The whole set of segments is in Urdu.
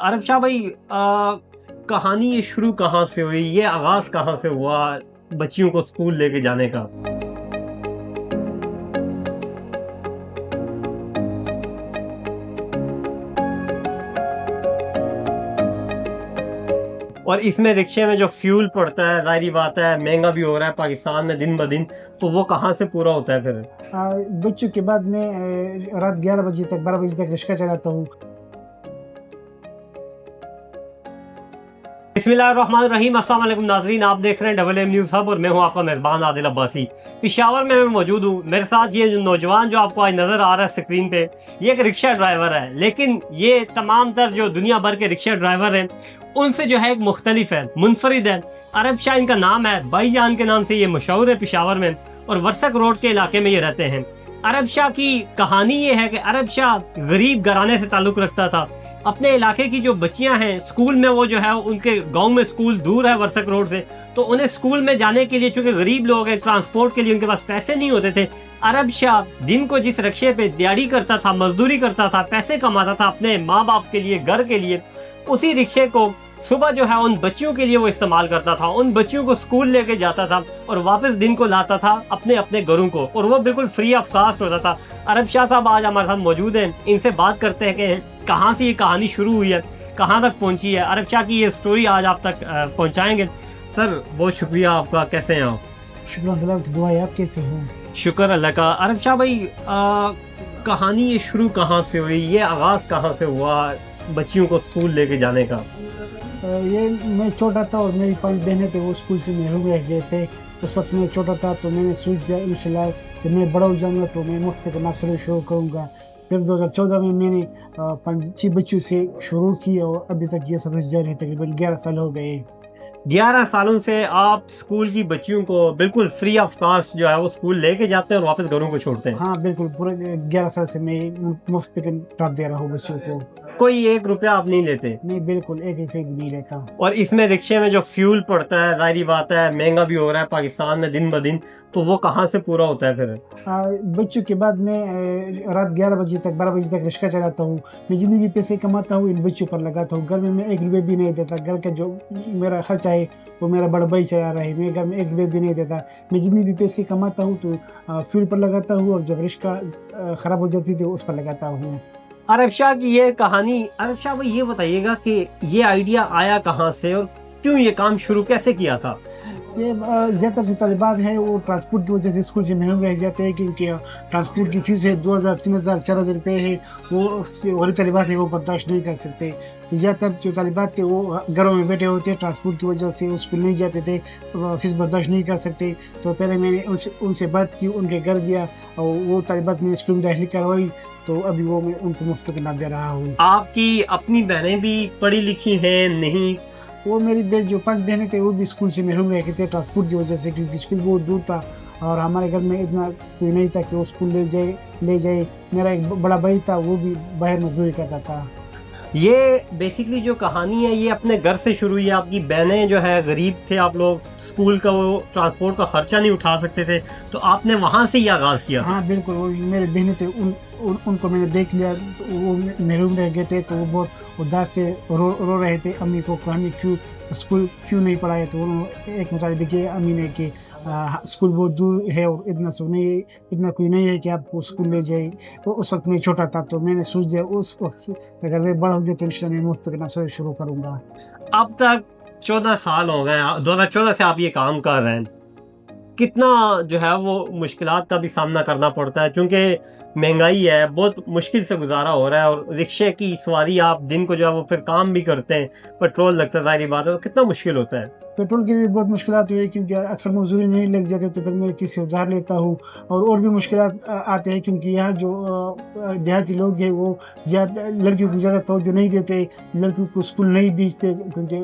عرب شاہ بھائی، کہانی یہ شروع کہاں سے ہوئی، یہ آغاز کہاں سے ہوا بچیوں کو اسکول لے کے جانے کا؟ اور اس میں رکشے میں جو فیول پڑتا ہے، ظاہری بات ہے مہنگا بھی ہو رہا ہے پاکستان میں دن بدن، تو وہ کہاں سے پورا ہوتا ہے پھر؟ بچوں کے بعد میں رات 11 بجے تک 12 بجے تک رکشہ چلاتا ہوں۔ بسم اللہ الرحمن الرحیم۔ السلام علیکم ناظرین، آپ دیکھ رہے ہیں ڈبل ایم نیوز ہب اور میں ہوں آپ کا میزبان عادل عباسی۔ پشاور میں موجود ہوں، میرے ساتھ یہ جو نوجوان جو آپ کو آج نظر آ رہا ہے اسکرین پہ، یہ ایک رکشہ ڈرائیور ہے، لیکن یہ تمام تر جو دنیا بھر کے رکشہ ڈرائیور ہیں ان سے جو ہے ایک مختلف ہے، منفرد ہے۔ عرب شاہ ان کا نام ہے، بھائی جان کے نام سے یہ مشہور ہے پشاور میں، اور ورسک روڈ کے علاقے میں یہ رہتے ہیں۔ عرب شاہ کی کہانی یہ ہے کہ عرب شاہ غریب گھرانے سے تعلق رکھتا تھا۔ اپنے علاقے کی جو بچیاں ہیں اسکول میں، وہ جو ہے ان کے گاؤں میں اسکول دور ہے ورسک روڈ سے، تو انہیں اسکول میں جانے کے لیے چونکہ غریب لوگ ہیں، ٹرانسپورٹ کے لیے ان کے پاس پیسے نہیں ہوتے تھے۔ عرب شاہ دن کو جس رکشے پہ دیہڑی کرتا تھا، مزدوری کرتا تھا، پیسے کماتا تھا اپنے ماں باپ کے لیے، گھر کے لیے، اسی رکشے کو صبح جو ہے ان بچیوں کے لیے وہ استعمال کرتا تھا، ان بچیوں کو اسکول لے کے جاتا تھا اور واپس دن کو لاتا تھا اپنے اپنے گھروں کو، اور وہ بالکل فری آف کاسٹ ہوتا تھا۔ عرب شاہ صاحب آج ہمارے ساتھ موجود ہیں، ان سے بات کرتے ہیں کہ کہاں سے یہ کہانی شروع ہوئی ہے، کہاں تک پہنچی ہے۔ عرب شاہ کی یہ سٹوری آج آپ تک پہنچائیں گے۔ سر بہت شکریہ آپ کا، کیسے ہیں آپ؟ شکر اللہ کی دعا ہے، آپ کیسے ہوں؟ شکر اللہ کا۔ عرب شاہ بھائی، کہانی یہ شروع کہاں سے ہوئی، یہ آغاز کہاں سے ہوا بچیوں کو اسکول لے کے جانے کا؟ یہ میں چھوٹا تھا اور میری 5 بہنیں تھے، وہ اسکول سے محروم رہ گئے تھے۔ اس وقت میں چھوٹا تھا تو میں نے سوچ دیا انشاءاللہ جب میں بڑا ہو جاؤں گا تو میں مفت میں نرسری شروع کروں گا۔ پھر 2014 میں نے 5-6 بچوں سے شروع کی اور ابھی تک یہ سروس جاری ہے، تقریباً 11 سال ہو گئے۔ 11 سالوں سے آپ اسکول کی بچیوں کو بالکل فری آف کاسٹ جو ہے وہ اسکول لے کے جاتے ہیں اور واپس گھروں کو چھوڑتے ہیں؟ ہاں بالکل، پورے 11 سال سے میں مفت پہ ٹاپ دے رہا ہوں بچوں کو۔ کوئی 1 روپیہ آپ نہیں لیتے؟ نہیں، بالکل 1 روپے بھی نہیں لیتا۔ اور اس میں رکشے میں جو فیول پڑتا ہے، ظاہری بات ہے مہنگا بھی ہو رہا ہے پاکستان میں دن بدن، تو وہ کہاں سے پورا ہوتا ہے پھر؟ بچوں کے بعد میں رات 11 بجے تک 12 بجے تک رکشہ چلاتا ہوں۔ میں جتنی بھی پیسے کماتا ہوں ان بچوں پر لگاتا ہوں۔ گھر میں 1 روپے بھی نہیں دیتا، گھر کا جو میرا خرچہ ہے وہ میرا بڑا بھائی چلا رہا ہے، میں گھر میں 1 روپے بھی نہیں دیتا۔ میں جتنی بھی پیسے کماتا ہوں تو فیول پر لگاتا ہوں، اور جب رکشہ خراب ہو جاتی تھی اس پر لگاتا ہوں۔ عرب شاہ کی یہ کہانی، عرب شاہ بھائی یہ بتائیے گا کہ یہ آئیڈیا آیا کہاں سے اور کیوں یہ کام شروع کیسے کیا تھا؟ یہ زیادہ تر جو طالبات ہیں وہ ٹرانسپورٹ کی وجہ سے اسکول سے محروم رہ جاتے ہیں، کیونکہ ٹرانسپورٹ کی فیس ہے 2000 3000 4000 روپے ہے، وہ غریب طالبات ہیں وہ برداشت نہیں کر سکتے۔ تو زیادہ تر جو طالبات تھے وہ گھروں میں بیٹھے ہوتے ہیں، ٹرانسپورٹ کی وجہ سے اسکول نہیں جاتے تھے، فیس برداشت نہیں کر سکتے۔ تو پہلے میں نے ان سے بات کی، ان کے گھر گیا اور وہ طالبات نے اسکول میں داخلے کروائی، تو ابھی وہ میں ان کو مفت نام دے رہا ہوں۔ آپ کی اپنی بہنیں بھی پڑھی لکھی ہیں نہیں؟ وہ میری جو 5 بہنیں تھے وہ بھی اسکول سے محروم رہ گئے تھے ٹرانسپورٹ کی وجہ سے، کیونکہ اسکول بہت دور تھا اور ہمارے گھر میں اتنا کوئی نہیں تھا کہ وہ اسکول لے جائے۔ میرا ایک بڑا بھائی تھا، وہ بھی باہر مزدوری کرتا تھا۔ یہ بیسیکلی جو کہانی ہے یہ اپنے گھر سے شروع ہوئی ہے۔ آپ کی بہنیں جو ہے غریب تھے، آپ لوگ اسکول کا وہ ٹرانسپورٹ کا خرچہ نہیں اٹھا سکتے تھے، تو آپ نے وہاں سے ہی آغاز کیا؟ ہاں بالکل، وہ میرے بہنیں تھے، ان کو میں نے دیکھ لیا تو وہ محروم رہ گئے تھے، تو وہ بہت اداس تھے، رو رہے تھے امی کو کہ ہمیں اسکول کیوں نہیں پڑھائے۔ تو انہوں نے ایک مطالبہ کیا امی نے کہ اسکول بہت دور ہے اور اتنا کوئی نہیں ہے کہ آپ کو اسکول لے جائے۔ اس وقت میں چھوٹا تھا تو میں نے سوچ دیا اس وقت سے اگر میں بڑا ہو گیا تو انشاءاللہ میں مفت نرسری شروع کروں گا۔ اب تک 14 سال ہو گئے، 2014 سے آپ یہ کام کر رہے ہیں۔ کتنا جو ہے وہ مشکلات کا بھی سامنا کرنا پڑتا ہے، چونکہ مہنگائی ہے، بہت مشکل سے گزارا ہو رہا ہے، اور رکشے کی سواری آپ دن کو جو ہے وہ پھر کام بھی کرتے ہیں، پیٹرول لگتا ہے، ظاہری بات ہے، کتنا مشکل ہوتا ہے؟ پیٹرول کی بھی بہت مشکلات ہوئی، کیونکہ اکثر مزدوری نہیں لگ جاتے تو پھر میں کسی ادھار لیتا ہوں، اور بھی مشکلات آتے ہیں، کیونکہ یہاں جو دیہاتی لوگ ہیں وہ لڑکیوں کو زیادہ توجہ نہیں دیتے، لڑکیوں کو اسکول نہیں بھیجتے، کیونکہ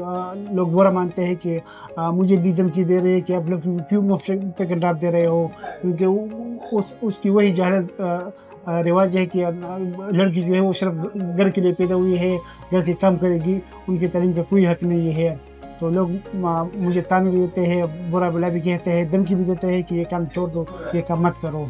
لوگ برا مانتے ہیں کہ مجھے بھی دھمکی دے رہے ہیں کہ آپ لڑکیوں کو کیوں مفت پہ ڈراپ دے رہے ہو، کیونکہ اس کی وہی جہالت رواج ہے کہ لڑکی جو ہے وہ صرف گھر کے لیے پیدا ہوئی ہے، گھر کے کام کرے گی، ان کی تعلیم کا کوئی حق نہیں ہے۔ تو لوگ مجھے تانے بھی دیتے ہیں، برا بلا بھی کہتے ہیں، دھمکی بھی دیتے ہیں کہ یہ کام چھوڑ دو، یہ کام مت کرو۔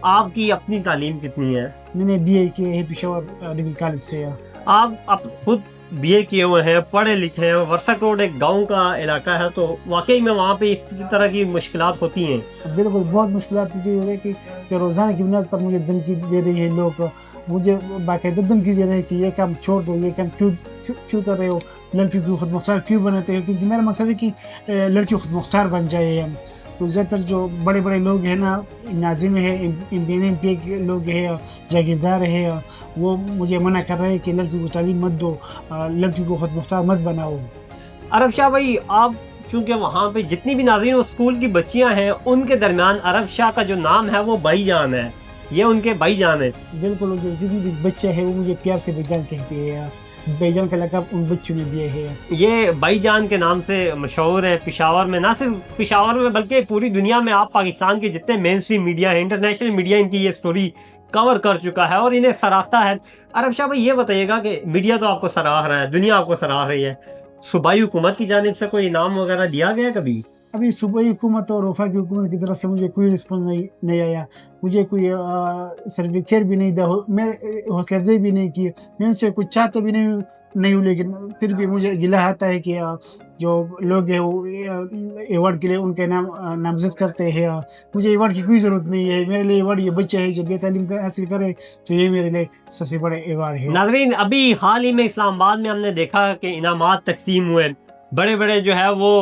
آپ کی اپنی تعلیم کتنی ہے؟ میں نے BA کیے ہے پشاور ڈگری کالج سے. آپ خود BA کیے ہوئے ہیں, پڑھے لکھے ہیں. ورثہ روڈ ایک گاؤں کا علاقہ ہے, تو واقعی میں وہاں پہ اس طرح کی مشکلات ہوتی ہیں؟ بالکل بہت مشکلات ہوتی ہے کہ روزانہ کی بنیاد پر مجھے دھمکی دے رہی ہے لوگ, مجھے باقاعدہ دھمکی دے رہے ہیں کہ یہ کام چھوڑ دو, یہ کام کیوں کر رہے ہو, لڑکیوں کو خود مختار کیوں بناتے ہو, کیونکہ میرا مقصد ہے کہ لڑکی خود مختار بن جائے. تو زیادہ تر جو بڑے بڑے لوگ ہیں نا, ناظم ہے, MP کے لوگ ہیں, جاگیردار ہے, وہ مجھے منع کر رہے ہیں کہ لڑکی کو تعلیم مت دو, لڑکی کو خود مختار مت بناؤ. عرب شاہ بھائی, آپ چونکہ وہاں پہ جتنی بھی ناظرین و اسکول کی بچیاں ہیں ان کے درمیان عرب شاہ کا جو نام ہے وہ بھائی جان ہے, یہ ان کے بھائی جان ہے. بالکل, جو جتنی بھی بچے ہیں وہ مجھے پیار سے بھائی جان کہتے ہیں, بھائی جان کا لقب ان بچوں نے دیے ہے. یہ بھائی جان کے نام سے مشہور ہے پشاور میں, نہ صرف پشاور میں بلکہ پوری دنیا میں. آپ پاکستان کے جتنے مین اسٹریم میڈیا ہیں, انٹرنیشنل میڈیا ان کی یہ سٹوری کور کر چکا ہے اور انہیں سراہتا ہے. عرب شاہ بھائی, یہ بتائیے گا کہ میڈیا تو آپ کو سراہ رہا ہے, دنیا آپ کو سراہ رہی ہے, صوبائی حکومت کی جانب سے کوئی انعام وغیرہ دیا گیا کبھی؟ ابھی صوبائی حکومت اور وفاقی حکومت کی طرف سے مجھے کوئی رسپانس نہیں آیا, مجھے کوئی سرٹیفکیٹ بھی نہیں دیا, میرے حوصلہ افزائی بھی نہیں کی, میں ان سے کچھ چاہتا بھی نہیں ہوں, لیکن پھر بھی مجھے گلہ آتا ہے کہ جو لوگ ہیں وہ ایوارڈ کے لیے ان کے نام نامزد کرتے ہیں. مجھے ایوارڈ کی کوئی ضرورت نہیں ہے, میرے لیے ایوارڈ یہ بچہ ہے, جب یہ تعلیم حاصل کرے تو یہ میرے لیے سب سے بڑا ایوارڈ ہے. ناظرین, ابھی حال ہی میں اسلام آباد میں ہم نے دیکھا کہ انعامات تقسیم ہوئے, بڑے بڑے جو ہے وہ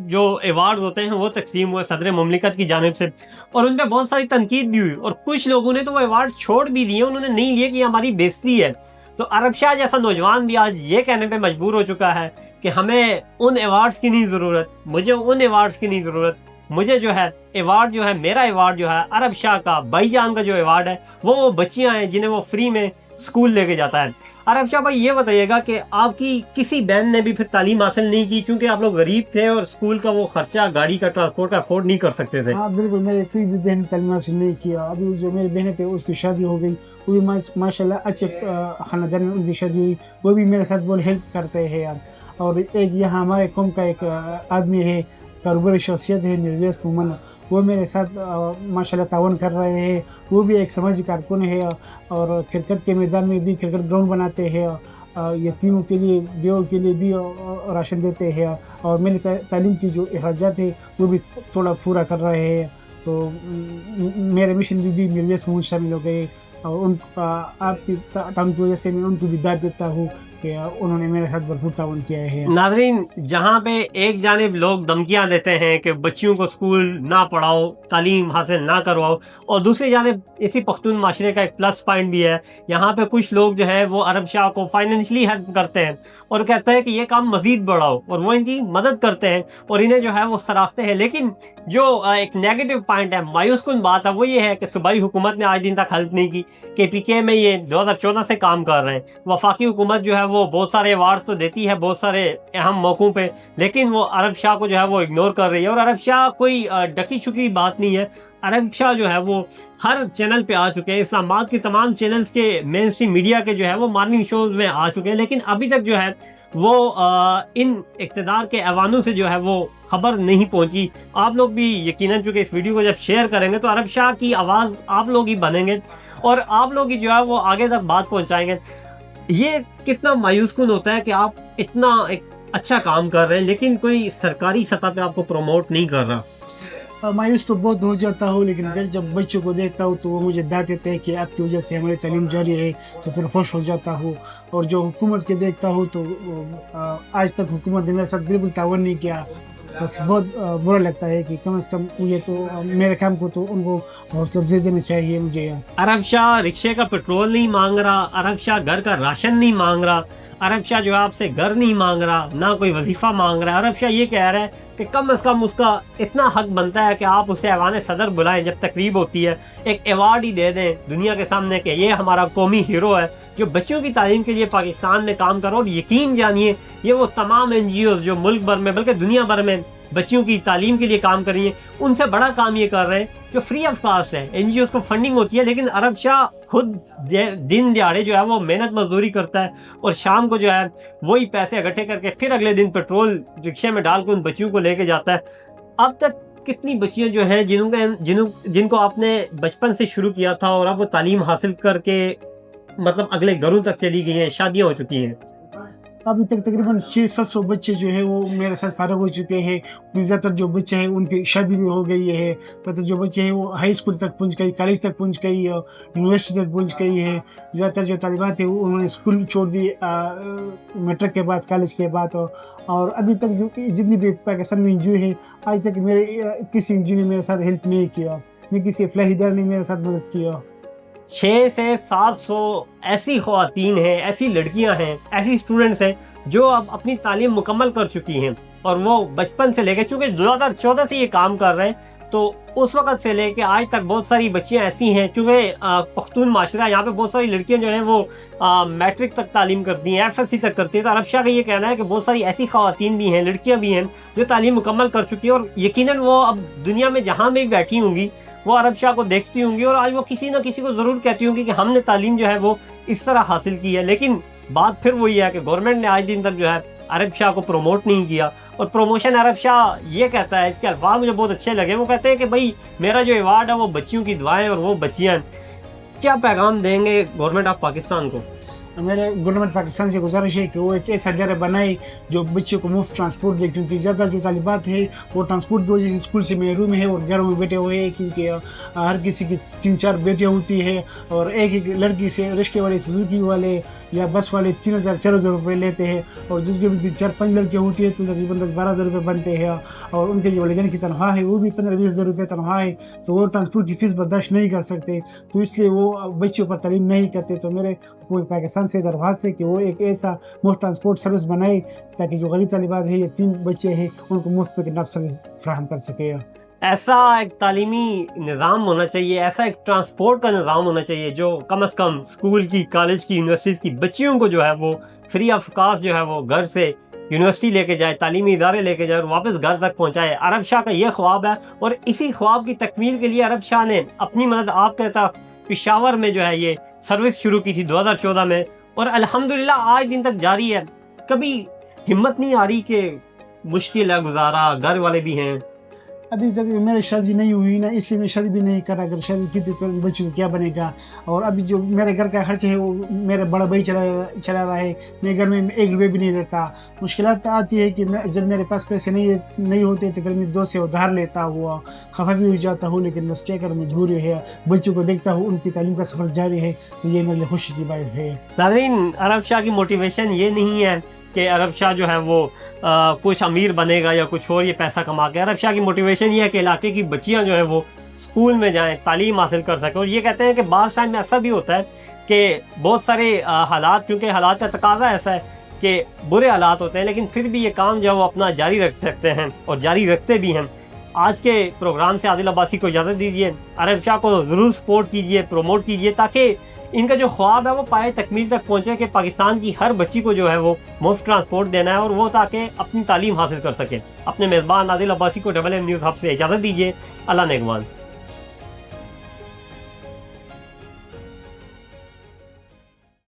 جو ایوارڈز ہوتے ہیں وہ تقسیم ہوئے صدر مملکت کی جانب سے, اور ان پہ بہت ساری تنقید بھی ہوئی, اور کچھ لوگوں نے تو وہ ایوارڈ چھوڑ بھی دیے, انہوں نے نہیں لیے کہ یہ ہماری بےزتی ہے. تو عرب شاہ جیسا نوجوان بھی آج یہ کہنے پہ مجبور ہو چکا ہے کہ ہمیں ان ایوارڈز کی نہیں ضرورت, مجھے ان ایوارڈز کی نہیں ضرورت, مجھے جو ہے ایوارڈ جو ہے, میرا ایوارڈ جو ہے عرب شاہ کا بھائی جان کا جو ایوارڈ ہے وہ بچیاں ہیں جنہیں وہ فری میں اسکول لے کے جاتا ہے. عرب شاہ بھائی, یہ بتائیے گا کہ آپ کی کسی بہن نے بھی پھر تعلیم حاصل نہیں کی چونکہ آپ لوگ غریب تھے اور اسکول کا وہ خرچہ, گاڑی کا, ٹرانسپورٹ کا افورڈ نہیں کر سکتے تھے؟ ہاں بالکل, میرے کوئی بھی بہن تعلیم حاصل نہیں کیا. ابھی جو میری بہنیں تھے اس کی شادی ہو گئی, وہ بھی ماشاء اللہ اچھے خاندان میں ان کی شادی ہوئی, وہ بھی میرے ساتھ بہت ہیلپ کرتے ہیں یار. اور ایک یہاں ہمارے قوم کا ایک آدمی ہے, کاروباری شخصیت ہے میرویس مومن, وہ میرے ساتھ ماشاء اللہ تعاون کر رہے ہیں. وہ بھی ایک سماجی کارکن ہے, اور کرکٹ کے میدان میں بھی کرکٹ گراؤنڈ بناتے ہیں, یتیموں کے لیے, بیووں کے لیے بھی راشن دیتے ہیں, اور میری تعلیم کی جو اخراجات ہے وہ بھی تھوڑا پورا کر رہے ہیں. تو میرے مشن بھی میرویس مومن شامل ہو گئے, اور ان آپ کی تعاون کی وجہ سے میں ان کو بھی داد دیتا ہوں کہ انہوں نے میرے ساتھ بھرپور تعاون کیا ہے. ناظرین, جہاں پہ ایک جانب لوگ دھمکیاں دیتے ہیں کہ بچیوں کو اسکول نہ پڑھاؤ, تعلیم حاصل نہ کرواؤ, اور دوسری جانب اسی پختون معاشرے کا ایک پلس پوائنٹ بھی ہے, یہاں پہ کچھ لوگ جو ہے وہ عرب شاہ کو فائنینشلی ہیلپ کرتے ہیں اور کہتے ہیں کہ یہ کام مزید بڑھاؤ, اور وہ ان کی مدد کرتے ہیں اور انہیں جو ہے وہ سراہتے ہیں. لیکن جو ایک نیگیٹو پوائنٹ ہے, مایوس کن بات ہے, وہ یہ ہے کہ صوبائی حکومت نے آج دن تک ہیلپ نہیں کی. KPK میں یہ 2014 سے کام کر رہے ہیں. وفاقی حکومت جو ہے وہ بہت سارے ایوارڈز تو دیتی ہے بہت سارے اہم موقعوں پہ, لیکن وہ عرب شاہ کو جو ہے وہ اگنور کر رہی ہے. اور عرب شاہ کوئی ڈکی چھکی بات نہیں ہے, عرب شاہ جو ہے وہ ہر چینل پہ آ چکے ہیں. اسلام آباد کی تمام چینلز کے مین اسٹریم میڈیا کے جو ہے وہ مارننگ شوز میں آ چکے ہیں, لیکن ابھی تک جو ہے وہ ان اقتدار کے ایوانوں سے جو ہے وہ خبر نہیں پہنچی. آپ لوگ بھی یقیناً چونکہ اس ویڈیو کو جب شیئر کریں گے تو عرب شاہ کی آواز آپ لوگ ہی بنیں گے اور آپ لوگ ہی جو ہے وہ آگے تک بات پہنچائیں گے. یہ کتنا مایوس کن ہوتا ہے کہ آپ اتنا ایک اچھا کام کر رہے ہیں لیکن کوئی سرکاری سطح پہ آپ کو پروموٹ نہیں کر رہا. مایوس تو بہت ہو جاتا ہوں, لیکن پھر جب بچوں کو دیکھتا ہوں تو وہ مجھے داد دیتے ہیں کہ آپ کی وجہ سے ہماری تعلیم جاری ہے, تو پھر خوش ہو جاتا ہوں. اور جو حکومت کے دیکھتا ہوں تو آج تک حکومت نے میرے ساتھ بالکل تعاون نہیں کیا. بس بہت برا لگتا ہے کہ کم از کم مجھے تو میرے کام کو تو ان کو حوصلہ افزائی دینا چاہیے مجھے. عرب شاہ رکشے کا پیٹرول نہیں مانگ رہا, عرب شاہ گھر کا راشن نہیں مانگ رہا, عرب شاہ جو ہے آپ سے گھر نہیں مانگ رہا, نہ کوئی وظیفہ مانگ رہا ہے. عرب شاہ یہ کہہ رہا ہے کہ کم از کم اس کا اتنا حق بنتا ہے کہ آپ اسے ایوان صدر بلائیں, جب تقریب ہوتی ہے ایک ایوارڈ ہی دے دیں دنیا کے سامنے کہ یہ ہمارا قومی ہیرو ہے جو بچوں کی تعلیم کے لیے پاکستان میں کام کر رہا. اور یقین جانیے یہ وہ تمام NGOs جو ملک بھر میں بلکہ دنیا بھر میں بچیوں کی تعلیم کے لیے کام کر رہی ہیں, ان سے بڑا کام یہ کر رہے ہیں جو فری آف کاسٹ ہے. NGOs کو فنڈنگ ہوتی ہے, لیکن عرب شاہ خود دن دیہڑے جو ہے وہ محنت مزدوری کرتا ہے اور شام کو جو ہے وہی پیسے اکٹھے کر کے پھر اگلے دن پیٹرول رکشے میں ڈال کے ان بچیوں کو لے کے جاتا ہے. اب تک کتنی بچیاں جو ہیں جن کو آپ نے بچپن سے شروع کیا تھا اور اب وہ تعلیم حاصل کر کے مطلب اگلے گھروں تک چلی گئی ہیں, شادیاں ہو چکی ہیں؟ ابھی تک تقریباً 600-700 بچے جو ہے وہ میرے ساتھ فارغ ہو چکے ہیں. زیادہ تر جو بچے ہیں ان کی شادی بھی ہو گئی ہے. زیادہ تر جو بچے ہیں وہ ہائی اسکول تک پہنچ گئی, کالج تک پہنچ گئی, یونیورسٹی تک پہنچ گئی ہے. زیادہ تر جو طالبات ہیں انہوں نے اسکول چھوڑ دی میٹرک کے بعد, کالج کے بعد. اور ابھی تک جو جتنی بھی پاکستان میں NGO ہے, آج تک میرے کسی NGO نے میرے ساتھ ہیلپ نہیں کیا, میں کسی فلاحی ادارے نے میرے ساتھ مدد کیا. 600 سے 700 ایسی خواتین ہیں, ایسی لڑکیاں ہیں, ایسی اسٹوڈنٹس ہیں جو اب اپنی تعلیم مکمل کر چکی ہیں, اور وہ بچپن سے لے کے, چونکہ 2014 سے یہ کام کر رہے ہیں, تو اس وقت سے لے کے آج تک بہت ساری بچیاں ایسی ہیں, چونکہ پختون معاشرہ ہے, یہاں پہ بہت ساری لڑکیاں جو ہیں وہ میٹرک تک تعلیم کرتی ہیں, FSC تک کرتی ہیں. تو عرب شاہ کا یہ کہنا ہے کہ بہت ساری ایسی خواتین بھی ہیں, لڑکیاں بھی ہیں جو تعلیم مکمل کر چکی ہیں, اور یقیناً وہ اب دنیا میں جہاں بھی بیٹھی ہوں گی وہ عرب شاہ کو دیکھتی ہوں گی, اور آج وہ کسی نہ کسی کو ضرور کہتی ہوں گی کہ ہم نے تعلیم جو ہے وہ اس طرح حاصل کی ہے. لیکن بات پھر وہی ہے کہ گورنمنٹ نے آج دن تک جو ہے عرب شاہ کو پروموٹ نہیں کیا. اور پروموشن عرب شاہ یہ کہتا ہے, اس کے الفاظ مجھے بہت اچھے لگے, وہ کہتے ہیں کہ بھائی میرا جو ایوارڈ ہے وہ بچیوں کی دعائیں اور وہ بچیاں ہیں. کیا پیغام دیں گے گورنمنٹ آف پاکستان کو؟ میرے گورنمنٹ پاکستان سے گزارش ہے کہ وہ ایک ایسا ادارہ بنائے جو بچوں کو مفت ٹرانسپورٹ دے, کیونکہ زیادہ جو طالبات ہیں وہ ٹرانسپورٹ کی وجہ سے اسکول سے محروم ہے اور گھروں میں بیٹھے ہوئے ہیں, کیونکہ ہر کسی کی 3-4 بیٹیاں ہوتی ہے, اور ایک لڑکی سے رشکے والے, سوزوکی والے یا بس والے 3,000-4,000 روپے لیتے ہیں, اور جس کے بھی 4-5 لڑکیاں ہوتی ہیں تو تقریباً 10-12,000 روپے بنتے ہیں, اور ان کے جو والدین کی تنخواہ ہے وہ بھی 15-20,000 روپے تنخواہ ہے, تو وہ ٹرانسپورٹ کی فیس برداشت نہیں کر سکتے, تو اس لیے وہ بچوں پر تعلیم نہیں کرتے. تو میرے حکومت پاکستان سے درخواست ہے کہ وہ ایک ایسا مفت ٹرانسپورٹ سروس بنائے تاکہ جو غریب طالبات ہیں, یتیم بچے ہیں, ان کو مفت پہ سروس فراہم کر سکے. ایسا ایک تعلیمی نظام ہونا چاہیے, ایسا ایک ٹرانسپورٹ کا نظام ہونا چاہیے جو کم از کم اسکول کی, کالج کی, یونیورسٹیز کی بچیوں کو جو ہے وہ فری آف کاسٹ جو ہے وہ گھر سے یونیورسٹی لے کے جائے, تعلیمی ادارے لے کے جائے اور واپس گھر تک پہنچائے. عرب شاہ کا یہ خواب ہے, اور اسی خواب کی تکمیل کے لیے عرب شاہ نے اپنی مدد آپ کہتا پشاور میں جو ہے یہ سروس شروع کی تھی 2014 میں, اور الحمدللہ آج دن تک جاری ہے. کبھی ہمت نہیں آ رہی کہ مشکل ہے گزارا, گھر والے بھی ہیں؟ ابھی تک میری شادی نہیں ہوئی نا, اس لیے میں شادی بھی نہیں کر رہا. اگر شادی کی تو پھر بچوں کو کیا بنے گا, اور ابھی جو میرے گھر کا خرچ ہے وہ میرا بڑا بھائی چلا رہا ہے, میں گھر میں 1 روپے بھی نہیں دیتا. مشکلات آتی ہے کہ جب میرے پاس پیسے نہیں ہوتے تو پھر میں دوست سے ادھار لیتا ہوا, خفا بھی ہو جاتا ہوں, لیکن بس کیا کر مجبوری ہے. بچوں کو دیکھتا ہوں, ان کی تعلیم کا سفر جاری ہے, تو یہ میرے لیے خوشی کی بات ہے. ناظرین, عرب شاہ کی موٹیویشن یہ نہیں ہے کہ عرب شاہ جو ہے وہ کچھ امیر بنے گا یا کچھ اور یہ پیسہ کما کے. عرب شاہ کی موٹیویشن یہ ہے کہ علاقے کی بچیاں جو ہیں وہ اسکول میں جائیں, تعلیم حاصل کر سکیں. اور یہ کہتے ہیں کہ بعض ٹائم میں ایسا بھی ہوتا ہے کہ بہت سارے حالات, کیونکہ حالات کا تقاضا ایسا ہے کہ برے حالات ہوتے ہیں, لیکن پھر بھی یہ کام جو ہے وہ اپنا جاری رکھ سکتے ہیں اور جاری رکھتے بھی ہیں. آج کے پروگرام سے عادل عباسی کو اجازت دیجیے. عرب شاہ کو ضرور سپورٹ کیجیے, پروموٹ کیجیے, تاکہ ان کا جو خواب ہے وہ پائے تکمیل تک پہنچے کہ پاکستان کی ہر بچی کو جو ہے وہ مفت ٹرانسپورٹ دینا ہے, اور وہ تاکہ اپنی تعلیم حاصل کر سکے. اپنے میزبان عادل عباسی کو AAM نیوز ہب سے اجازت دیجیے. اللہ نگہبان.